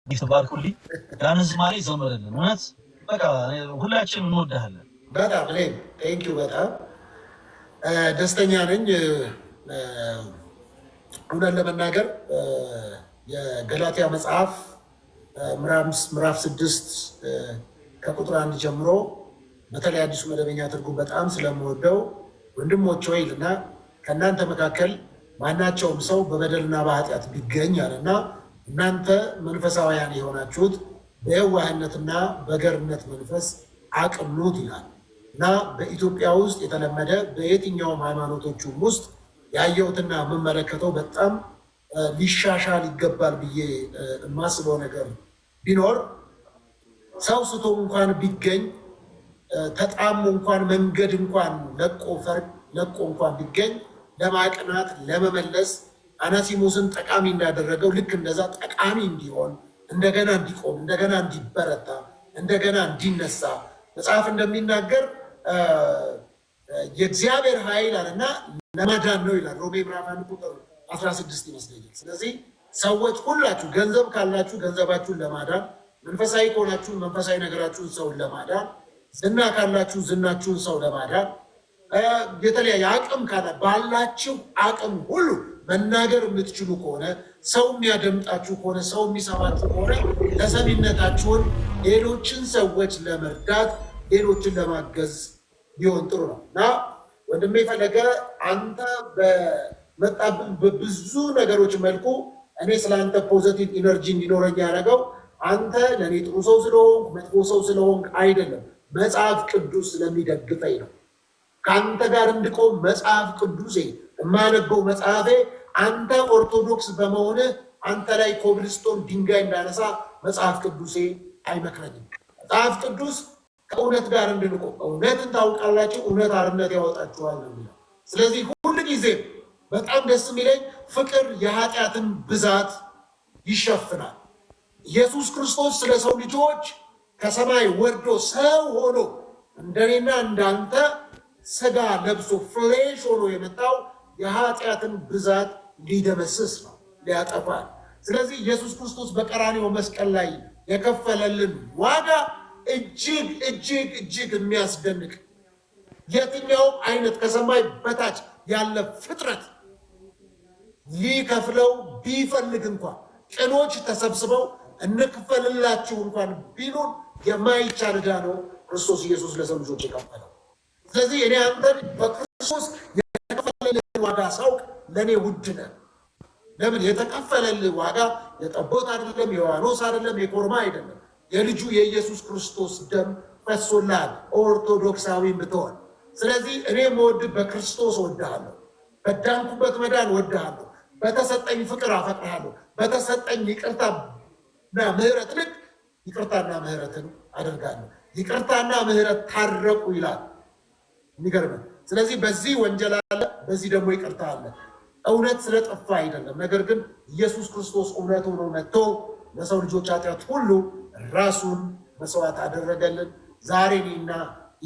ጊፍት ባርኩልኝ ያን ዝማሬ ዘመረልን። እውነት በቃ ሁላችንም እንወዳለን። በጣም ቴንክ ዩ በጣም ደስተኛ ነኝ። እውነት ለመናገር የገላትያ መጽሐፍ ምዕራፍ 6 ከቁጥር 1 ጀምሮ በተለይ አዲሱ መደበኛ ትርጉም በጣም ስለምወደው ወንድሞች ሆይ ይልና ከእናንተ መካከል ማናቸውም ሰው በበደልና በኃጢአት ቢገኝ አለና እናንተ መንፈሳውያን የሆናችሁት በየዋህነትና በገርነት መንፈስ አቅኑት ይላል እና በኢትዮጵያ ውስጥ የተለመደ በየትኛውም ሃይማኖቶቹም ውስጥ ያየሁትና የምመለከተው በጣም ሊሻሻል ይገባል ብዬ የማስበው ነገር ቢኖር ሰው ስቶ እንኳን ቢገኝ ተጣሙ እንኳን መንገድ እንኳን ለቆ እንኳን ቢገኝ ለማቅናት ለመመለስ አናሲሞስን ጠቃሚ እንዳደረገው ልክ እንደዛ ጠቃሚ እንዲሆን እንደገና እንዲቆም እንደገና እንዲበረታ እንደገና እንዲነሳ መጽሐፍ እንደሚናገር የእግዚአብሔር ኃይል አለና ለማዳን ነው ይላል። ሮሜ ምዕራፍ 1 ቁጥር 16 ይመስለኛል። ስለዚህ ሰዎች ሁላችሁ ገንዘብ ካላችሁ ገንዘባችሁን ለማዳን፣ መንፈሳዊ ከሆናችሁ መንፈሳዊ ነገራችሁን ሰውን ለማዳን፣ ዝና ካላችሁ ዝናችሁን ሰው ለማዳን፣ የተለያየ አቅም ካለ ባላችሁ አቅም ሁሉ መናገር የምትችሉ ከሆነ ሰው የሚያደምጣችሁ ከሆነ ሰው የሚሰማችሁ ከሆነ ተሰሚነታችሁን ሌሎችን ሰዎች ለመርዳት ሌሎችን ለማገዝ ቢሆን ጥሩ ነው እና ወንድሜ ፈለገ አንተ በመጣብን በብዙ ነገሮች መልኩ እኔ ስለአንተ ፖዘቲቭ ኢነርጂ እንዲኖረኝ ያደረገው አንተ ለእኔ ጥሩ ሰው ስለሆንክ መጥፎ ሰው ስለሆንክ አይደለም፣ መጽሐፍ ቅዱስ ስለሚደግፈኝ ነው። ከአንተ ጋር እንድቆም መጽሐፍ ቅዱሴ የማነበው መጽሐፌ አንተ ኦርቶዶክስ በመሆንህ አንተ ላይ ኮብልስቶን ድንጋይ እንዳነሳ መጽሐፍ ቅዱሴ አይመክረኝም። መጽሐፍ ቅዱስ ከእውነት ጋር እንድንቆም እውነትን ታውቃላችሁ፣ እውነት አርነት ያወጣችኋል ነው የሚለው። ስለዚህ ሁል ጊዜ በጣም ደስ የሚለኝ ፍቅር የኃጢአትን ብዛት ይሸፍናል። ኢየሱስ ክርስቶስ ስለ ሰው ልጆች ከሰማይ ወርዶ ሰው ሆኖ እንደኔና እንዳንተ ስጋ ለብሶ ፍሌሽ ሆኖ የመጣው የኃጢአትን ብዛት ሊደመስስ ነው፣ ሊያጠፋል። ስለዚህ ኢየሱስ ክርስቶስ በቀራንዮ መስቀል ላይ የከፈለልን ዋጋ እጅግ እጅግ እጅግ የሚያስደንቅ የትኛውም አይነት ከሰማይ በታች ያለ ፍጥረት ሊከፍለው ቢፈልግ እንኳን ቅኖች ተሰብስበው እንክፈልላችሁ እንኳን ቢሉን የማይቻል ዕዳ ነው ክርስቶስ ኢየሱስ ለሰው ልጆች የከፈለው። ስለዚህ እኔ አንተን በክርስቶስ የተከፈለልን ዋጋ ሳውቅ ለእኔ ውድ ነህ። ለምን? የተከፈለልን ዋጋ የጠቦት አይደለም፣ የዋኖስ አይደለም፣ የኮርማ አይደለም። የልጁ የኢየሱስ ክርስቶስ ደም ፈሶልሃል ኦርቶዶክሳዊ ብትሆን። ስለዚህ እኔ የምወድህ በክርስቶስ እወድሃለሁ፣ በዳንኩበት መዳን እወድሃለሁ፣ በተሰጠኝ ፍቅር አፈቅርሃለሁ፣ በተሰጠኝ ይቅርታና ምሕረት ልክ ይቅርታና ምሕረትን አደርጋለሁ። ይቅርታና ምሕረት ታረቁ ይላል። የሚገርም። ስለዚህ በዚህ ወንጀል አለ፣ በዚህ ደግሞ ይቅርታ አለ። እውነት ስለጠፋ አይደለም፣ ነገር ግን ኢየሱስ ክርስቶስ እውነት ሆኖ መጥቶ ለሰው ልጆች ኃጢአት ሁሉ ራሱን መስዋዕት አደረገልን። ዛሬ እኔና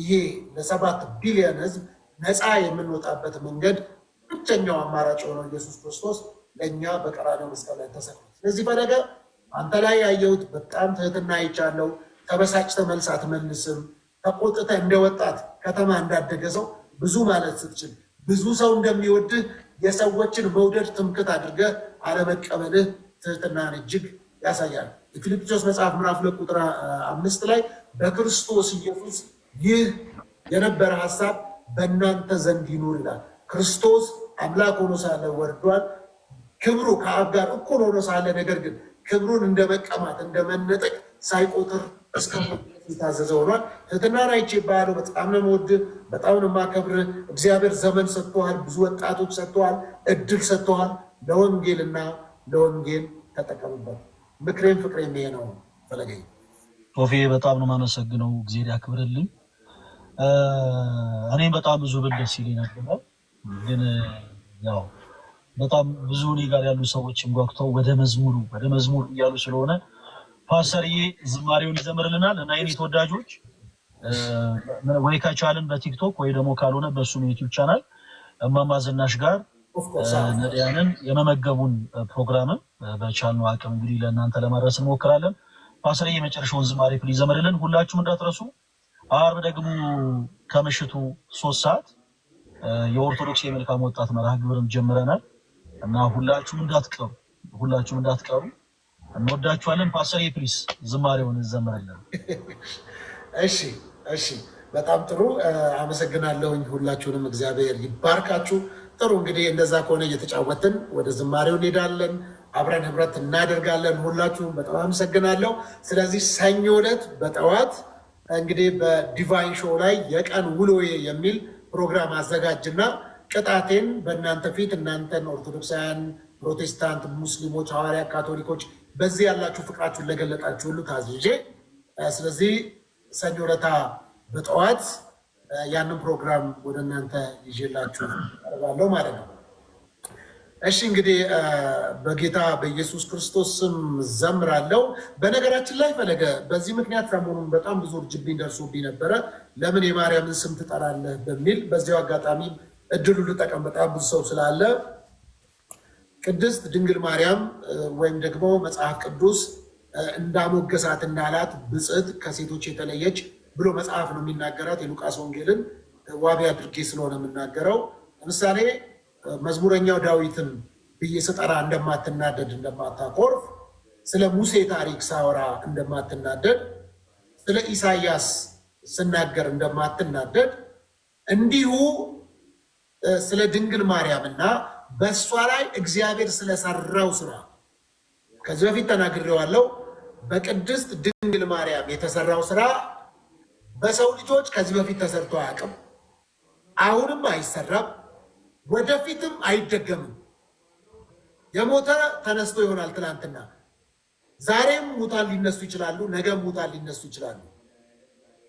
ይሄ ለ7 ቢሊዮን ሕዝብ ነፃ የምንወጣበት መንገድ ብቸኛው አማራጭ የሆነው ኢየሱስ ክርስቶስ ለእኛ በቀራንዮ መስቀል ላይ ተሰቅሏል። ስለዚህ ፈለገ አንተ ላይ ያየሁት በጣም ትህትና አይቻለሁ። ተበሳጭተህ መልስ አትመልስም። ተቆጥተህ እንደ ወጣት ከተማ እንዳደገ ሰው ብዙ ማለት ስትችል ብዙ ሰው እንደሚወድህ የሰዎችን መውደድ ትምክት አድርገህ አለመቀበልህ ትህትናን እጅግ ያሳያል። የፊልጵስዩስ መጽሐፍ ምዕራፍ 2 ቁጥር 5 ላይ በክርስቶስ ኢየሱስ ይህ የነበረ ሐሳብ በእናንተ ዘንድ ይኑር ይላል። ክርስቶስ አምላክ ሆኖ ሳለ ወርዷል። ክብሩ ከአብ ጋር እኩል ሆኖ ሳለ ነገር ግን ክብሩን እንደ መቀማት እንደ መነጠቅ ሳይቆጥር እስከ የታዘዘ ሆኗል። ትህትናን አይቼብሃለሁ። በጣም ነው የምወድህ፣ በጣም ነው የማከብርህ። እግዚአብሔር ዘመን ሰጥቶሃል፣ ብዙ ወጣቶች ሰጥቶሃል፣ እድል ሰጥቶሃል። ለወንጌልና ለወንጌል ተጠቀምበት። ምክሬን ፍቅሬን ይሄ ነው። ፈለገኝ ቶፌ በጣም ነው የማመሰግነው። እግዚአብሔር ያክብርልኝ። እኔም በጣም ብዙ ብል ደስ ይለኝ ነበር፣ ግን ያው በጣም ብዙ እኔ ጋር ያሉ ሰዎችም ጓጉተው ወደ መዝሙር እያሉ ስለሆነ ፓስተርዬ ዝማሬውን ይዘምርልናል እና የኔ ተወዳጆች ወይ ከቻልን በቲክቶክ ወይ ደግሞ ካልሆነ በሱ ዩቲዩብ ቻናል እማማ ዝናሽ ጋር ነዳያንን የመመገቡን ፕሮግራም በቻልነው አቅም እንግዲህ ለእናንተ ለማድረስ እንሞክራለን። ፓስተር የመጨረሻውን ዝማሬ ፕሊዝ ዘመርልን፣ ሁላችሁም እንዳትረሱ። አርብ ደግሞ ከምሽቱ 3 ሰዓት የኦርቶዶክስ የመልካም ወጣት መርሃ ግብርን ጀምረናል እና ሁላችሁም እንዳትቀሩ እንወዳችኋለን። ፓስተር ፕሊዝ ዝማሬውን ዘመርልን። እሺ በጣም ጥሩ አመሰግናለሁኝ። ሁላችሁንም እግዚአብሔር ይባርካችሁ። ጥሩ እንግዲህ እንደዛ ከሆነ እየተጫወትን ወደ ዝማሬው እንሄዳለን፣ አብረን ህብረት እናደርጋለን። ሁላችሁም በጣም አመሰግናለሁ። ስለዚህ ሰኞ ዕለት በጠዋት እንግዲህ በዲቫይን ሾው ላይ የቀን ውሎዬ የሚል ፕሮግራም አዘጋጅና ቅጣቴን በእናንተ ፊት እናንተን ኦርቶዶክሳውያን፣ ፕሮቴስታንት፣ ሙስሊሞች፣ ሐዋርያ፣ ካቶሊኮች በዚህ ያላችሁ ፍቅራችሁን ለገለጣችሁ ሁሉ ታዝዤ ስለዚህ ሰኞ ዕለት በጠዋት ያንን ፕሮግራም ወደ እናንተ ይዤላችሁ ቀርባለሁ ማለት ነው። እሺ እንግዲህ በጌታ በኢየሱስ ክርስቶስ ስም ዘምራለሁ። በነገራችን ላይ ፈለገ በዚህ ምክንያት ሰሞኑን በጣም ብዙ እርጅብኝ ደርሶብኝ ነበረ። ለምን የማርያምን ስም ትጠራለህ በሚል በዚያው አጋጣሚ እድሉ ልጠቀም። በጣም ብዙ ሰው ስላለ ቅድስት ድንግል ማርያም ወይም ደግሞ መጽሐፍ ቅዱስ እንዳሞገሳት እንዳላት ብጽዕት ከሴቶች የተለየች ብሎ መጽሐፍ ነው የሚናገራት። የሉቃስ ወንጌልን ዋቢ አድርጌ ስለሆነ የምናገረው ለምሳሌ መዝሙረኛው ዳዊትን ብዬ ስጠራ እንደማትናደድ እንደማታኮርፍ፣ ስለ ሙሴ ታሪክ ሳወራ እንደማትናደድ፣ ስለ ኢሳያስ ስናገር እንደማትናደድ እንዲሁ ስለ ድንግል ማርያምና በእሷ ላይ እግዚአብሔር ስለሰራው ስራ ከዚህ በፊት ተናግሬዋለሁ። በቅድስት ድንግል ማርያም የተሰራው ስራ በሰው ልጆች ከዚህ በፊት ተሰርቶ አያውቅም። አሁንም አይሰራም፣ ወደፊትም አይደገምም። የሞተ ተነስቶ ይሆናል ትላንትና፣ ዛሬም ሙታን ሊነሱ ይችላሉ፣ ነገም ሙታን ሊነሱ ይችላሉ።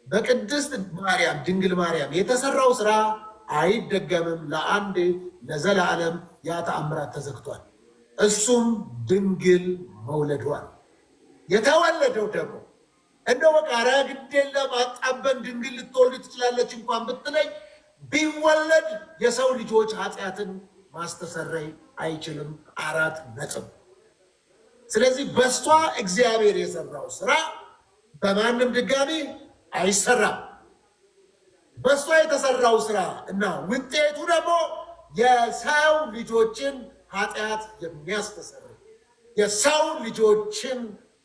በቅድስት ማርያም ድንግል ማርያም የተሰራው ስራ አይደገምም። ለአንድ ለዘላለም ያ ተአምራት ተዘግቷል። እሱም ድንግል መውለዷል። የተወለደው ደግሞ እንደው በቃ ኧረ ግድ የለም አጣበን ድንግል ልትወልድ ትችላለች እንኳን ብትለኝ ቢወለድ የሰው ልጆች ኃጢአትን ማስተሰረይ አይችልም። 4 ነጥብ። ስለዚህ በሷ እግዚአብሔር የሰራው ስራ በማንም ድጋሚ አይሰራም። በሷ የተሰራው ስራ እና ውጤቱ ደግሞ የሰው ልጆችን ኃጢአት የሚያስተሰርይ የሰው ልጆችን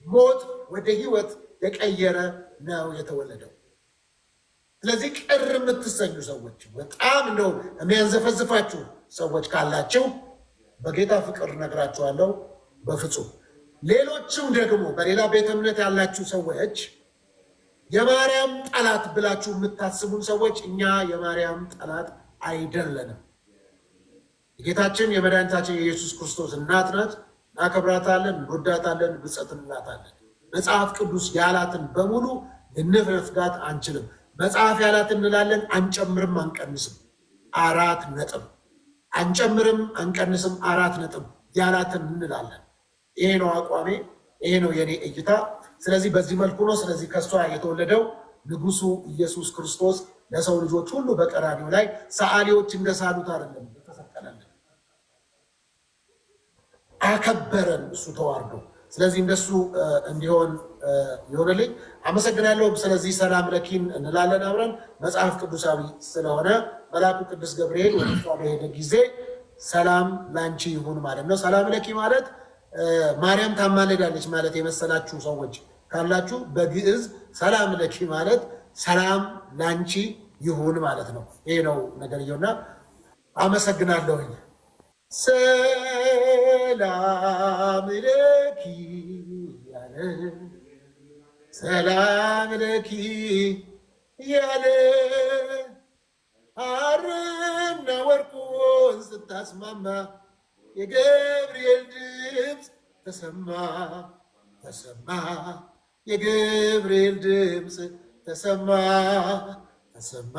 ሞት ወደ ህይወት የቀየረ ነው የተወለደው። ስለዚህ ቅር የምትሰኙ ሰዎች፣ በጣም እንደው የሚያንዘፈዝፋችሁ ሰዎች ካላችሁ በጌታ ፍቅር ነግራችኋለሁ፣ በፍጹም ሌሎችም ደግሞ በሌላ ቤተ እምነት ያላችሁ ሰዎች የማርያም ጠላት ብላችሁ የምታስቡን ሰዎች እኛ የማርያም ጠላት አይደለንም። የጌታችን የመድኃኒታችን የኢየሱስ ክርስቶስ እናት ናት። እናከብራታለን፣ እንወዳታለን፣ ብፅዕት እንላታለን። መጽሐፍ ቅዱስ ያላትን በሙሉ ልንፍረፍጋት አንችልም። መጽሐፍ ያላትን እንላለን፣ አንጨምርም፣ አንቀንስም። 4 ነጥብ። አንጨምርም፣ አንቀንስም፣ 4 ነጥብ። ያላትን እንላለን። ይሄ ነው አቋሜ፣ ይሄ ነው የኔ እይታ። ስለዚህ በዚህ መልኩ ነው። ስለዚህ ከሷ የተወለደው ንጉሱ ኢየሱስ ክርስቶስ ለሰው ልጆች ሁሉ በቀራንዮ ላይ ሰዓሊዎች እንደሳሉት አይደለም ተሰቀለልን፣ አከበረን እሱ ተዋርዶ። ስለዚህ እንደሱ እንዲሆን ይሆንልኝ። አመሰግናለሁ። ስለዚህ ሰላም ለኪን እንላለን አብረን መጽሐፍ ቅዱሳዊ ስለሆነ መልአኩ ቅዱስ ገብርኤል ወደ እሷ በሄደ ጊዜ ሰላም ላንቺ ይሁን ማለት ነው። ሰላም ለኪ ማለት ማርያም ታማልዳለች ማለት የመሰላችሁ ሰዎች ካላችሁ በግዕዝ ሰላም ለኪ ማለት ሰላም ላንቺ ይሁን ማለት ነው። ይሄ ነው ነገርየውና አመሰግናለሁኝ። ሰላም ለኪ ያለ ሰላም ለኪ ያለ ሐርና ወርቁን ስታስማማ የገብርኤል ድምፅ ተሰማ ተሰማ፣ የገብርኤል ድምፅ ተሰማ ተሰማ፣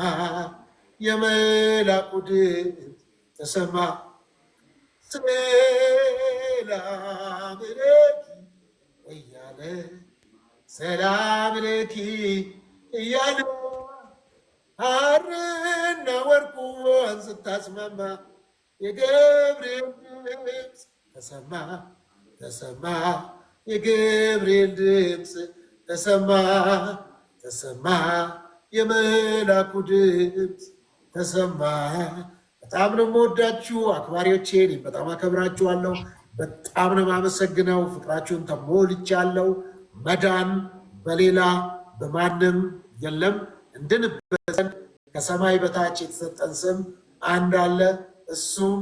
የመላኩ ድምፅ ተሰማ። ሰላም ለኪ እያለ ሰላም ለኪ እያለ ሐርና ወርቁን ስታስማማ የገብርኤል ድምፅ ተሰማ ተሰማ የገብርኤል ድምፅ ተሰማ ተሰማ የመላኩ ድምፅ ተሰማ። በጣም ነው የምወዳችሁ አክባሪዎቼ፣ በጣም አከብራችኋለሁ። በጣም ነው የማመሰግነው። ፍቅራችሁን ተሞልቻለሁ። መዳን በሌላ በማንም የለም። እንድንበት ከሰማይ በታች የተሰጠን ስም አንድ አለ። እሱም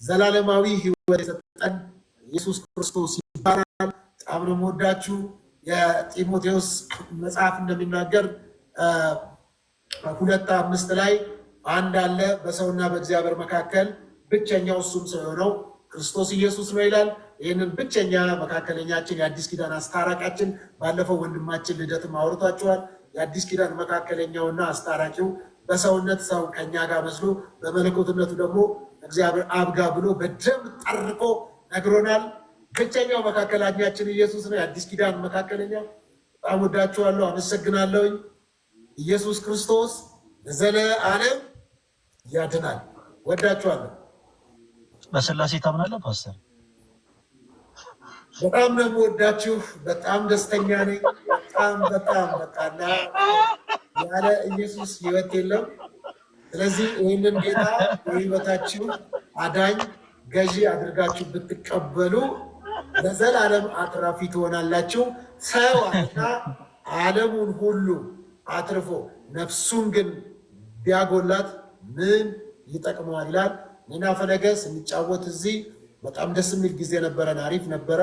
ዘላለማዊ ሕይወት የሰጠን ኢየሱስ ክርስቶስ ይባላል። በጣም ነው የምወዳችሁ። የጢሞቴዎስ መጽሐፍ እንደሚናገር 2:5 ላይ አንድ አለ በሰውና በእግዚአብሔር መካከል ብቸኛው እሱም ሰው የሆነው ክርስቶስ ኢየሱስ ነው ይላል። ይህንን ብቸኛ መካከለኛችን የአዲስ ኪዳን አስታራቂያችን ባለፈው ወንድማችን ልደትም አውርቷቸዋል። የአዲስ ኪዳን መካከለኛውና አስታራቂው በሰውነት ሰው ከኛ ጋር መስሎ በመለኮትነቱ ደግሞ እግዚአብሔር አብጋ ብሎ በደም ጠርቆ ነግሮናል። ብቸኛው መካከለኛችን ኢየሱስ ነው፣ የአዲስ ኪዳን መካከለኛ። በጣም ወዳችኋለሁ፣ አመሰግናለሁኝ። ኢየሱስ ክርስቶስ ለዘለዓለም ያድናል። ወዳችኋለሁ። በስላሴ ታምናለህ ፓስተር? በጣም ነው የምወዳችሁ። በጣም ደስተኛ ነኝ። በጣም በቃና ያለ ኢየሱስ ህይወት የለም። ስለዚህ ይህንን ጌታ የህይወታችሁ አዳኝ ገዢ አድርጋችሁ ብትቀበሉ ለዘላለም አትራፊ ትሆናላችሁ። ሰው እና ዓለሙን ሁሉ አትርፎ ነፍሱን ግን ቢያጎላት ምን ይጠቅመዋል ይላል። እኔና ፈለገ ስንጫወት እዚህ በጣም ደስ የሚል ጊዜ ነበረን። አሪፍ ነበረ።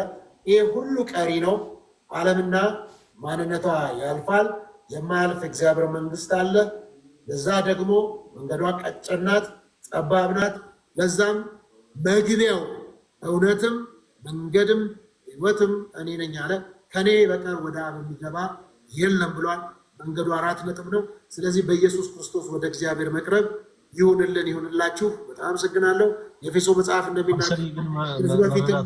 ይህ ሁሉ ቀሪ ነው። ዓለምና ማንነቷ ያልፋል። የማያልፍ እግዚአብሔር መንግስት አለ። ለዛ ደግሞ መንገዷ ቀጭን ናት፣ ጠባብ ናት። ለዛም መግቢያው እውነትም መንገድም ህይወትም እኔ ነኝ አለ። ከኔ በቀር ወደ አብ የሚገባ የለም ብሏል። መንገዱ 4 ነጥብ ነው። ስለዚህ በኢየሱስ ክርስቶስ ወደ እግዚአብሔር መቅረብ ይሁንልን፣ ይሁንላችሁ። በጣም አመሰግናለሁ። የኤፌሶ መጽሐፍ እንደሚናገር በፊትም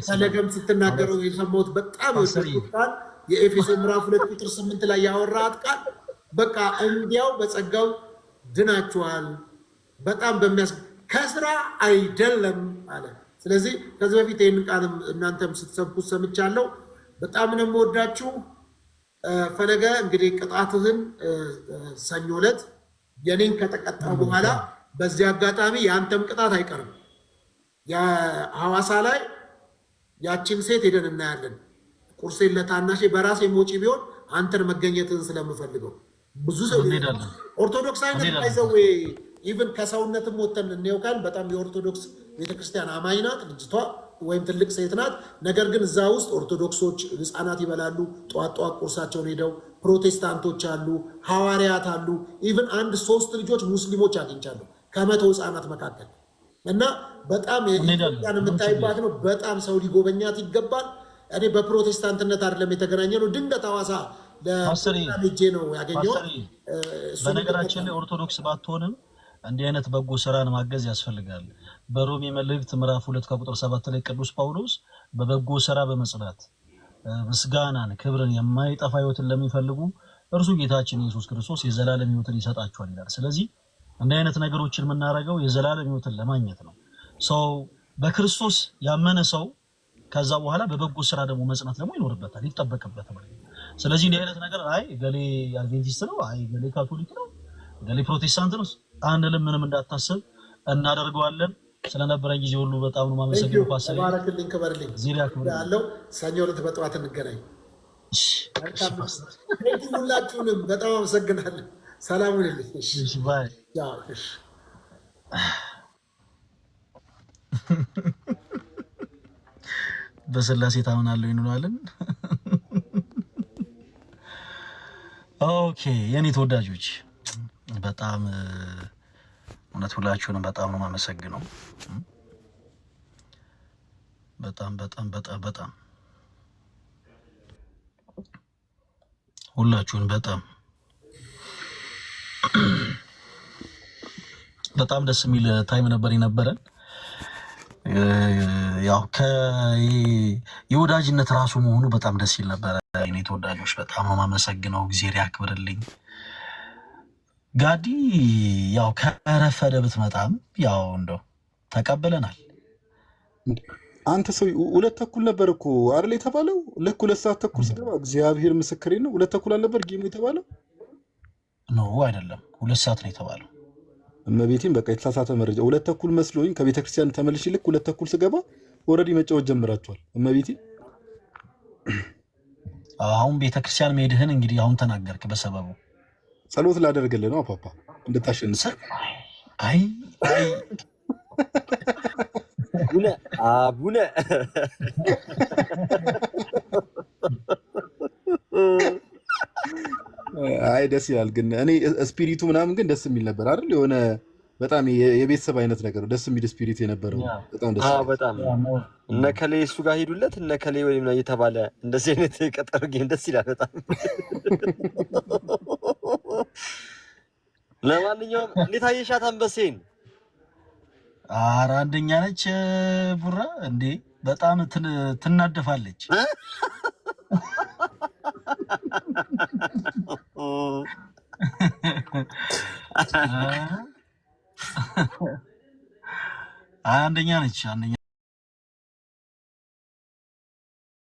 ፈለገም ስትናገረው የሰማሁት በጣም የወደድኩት ቃል የኤፌሶ ምዕራፍ 2:8 ላይ ያወራት ቃል በቃ እንዲያው በጸጋው ድናችኋል፣ በጣም ከስራ አይደለም አለ። ስለዚህ ከዚህ በፊት ይህንን ቃል እናንተም ስትሰብኩት ሰምቻለሁ። በጣም ነው የምወዳችሁ። ፈለገ እንግዲህ ቅጣትህን ሰኞ ዕለት የኔን ከተቀጣ በኋላ በዚህ አጋጣሚ የአንተም ቅጣት አይቀርም። የሐዋሳ ላይ ያችን ሴት ሄደን እናያለን። ቁርሴን ለታናሼ በራሴ ሞጪ ቢሆን አንተን መገኘትህን ስለምፈልገው ብዙ ሰው ኦርቶዶክስ አይነት ይዘው ኢቭን ከሰውነትም ወተን እንየውካል። በጣም የኦርቶዶክስ ቤተክርስቲያን አማኝ ናት ልጅቷ፣ ወይም ትልቅ ሴት ናት። ነገር ግን እዛ ውስጥ ኦርቶዶክሶች ህፃናት ይበላሉ። ጠዋት ጠዋት ቁርሳቸውን ሄደው ፕሮቴስታንቶች አሉ፣ ሐዋርያት አሉ። ኢቭን 1-3 ልጆች ሙስሊሞች አግኝቻለሁ ከ100 ህፃናት መካከል እና በጣም ያን የምታይባት ነው። በጣም ሰው ሊጎበኛት ይገባል። እኔ በፕሮቴስታንትነት አይደለም የተገናኘ ነው። ድንገት ሐዋሳ ለልጄ ነው ያገኘሁት። በነገራችን ላይ ኦርቶዶክስ ባትሆንም እንዲህ አይነት በጎ ስራን ማገዝ ያስፈልጋል። በሮሜ መልእክት ምዕራፍ 2:7 ላይ ቅዱስ ጳውሎስ በበጎ ስራ በመጽናት ምስጋናን፣ ክብርን፣ የማይጠፋ ህይወትን ለሚፈልጉ እርሱ ጌታችን ኢየሱስ ክርስቶስ የዘላለም ህይወትን ይሰጣቸዋል ይላል። ስለዚህ እንዲህ አይነት ነገሮችን የምናደርገው የዘላለም ህይወትን ለማግኘት ነው። ሰው በክርስቶስ ያመነ ሰው ከዛ በኋላ በበጎ ስራ ደግሞ መጽናት ደግሞ ይኖርበታል፣ ይጠበቅበታል። ስለዚህ እንዲህ አይነት ነገር አይ ገሌ አድቬንቲስት ነው፣ አይ ገሌ ካቶሊክ ነው፣ ገሌ ፕሮቴስታንት ነው አንልም። ምንም እንዳታስብ እናደርገዋለን። ስለነበረን ጊዜ ሁሉ በጣም ነው የማመሰግነው። ፓስተር ባረክልኝ፣ ክበርልኝ ያለው ሰኞ ዕለት በጠዋት እንገናኝ። ሁላችሁንም በጣም አመሰግናለሁ። ሰላም ሁኑልኝ። እሺ ባይ። በስላሴ ታምናለህ እንላለን። ኦኬ የኔ ተወዳጆች በጣም እውነት ሁላችሁንም በጣም ነው የማመሰግነው። በጣም በጣም በጣም በጣም ሁላችሁን በጣም ደስ የሚል ታይም ነበር የነበረን። ያው የወዳጅነት ራሱ መሆኑ በጣም ደስ ይል ነበረ። የኔ ተወዳጆች በጣም ነው የማመሰግነው። እግዚአብሔር ያክብርልኝ። ጋዲ ያው ከረፈደ ብትመጣም ያው እንደው ተቀበለናል። አንተ ሰው 2 ተኩል ነበር እኮ አይደል የተባለው? ልክ 2 ሰዓት ተኩል ስገባ እግዚአብሔር ምስክሬ ነው 2 ተኩል አልነበር ጌሙ የተባለው? ኖ አይደለም 2 ሰዓት ነው የተባለው። እመቤቴን በቃ የተሳሳተ መረጃ 2 ተኩል መስሎኝ ከቤተክርስቲያን ተመልሼ ልክ 2 ተኩል ስገባ ኦልሬዲ መጫወት ጀምራችኋል። እመቤቴ አሁን ቤተክርስቲያን መሄድህን እንግዲህ አሁን ተናገርክ በሰበቡ። ጸሎት ላደርግልህ ነው አፓፓ እንድታሸንፍ። አይ አቡነ አይ ደስ ይላል ግን እኔ ስፒሪቱ ምናምን ግን ደስ የሚል ነበር አይደል? የሆነ በጣም የቤተሰብ አይነት ነገር ደስ የሚል ስፒሪት የነበረው በጣም ደስ ይላል። በጣም እነ ከሌ እሱ ጋር ሄዱለት እነ ከሌ ወይም ነው እየተባለ እንደዚህ አይነት ቀጠሮ ጌም ደስ ይላል በጣም። ለማንኛውም እንዴት አየሻት አንበሴን? ኧረ አንደኛ ነች ቡራ እንዴ! በጣም ትናደፋለች። አንደኛ ነች አንደኛ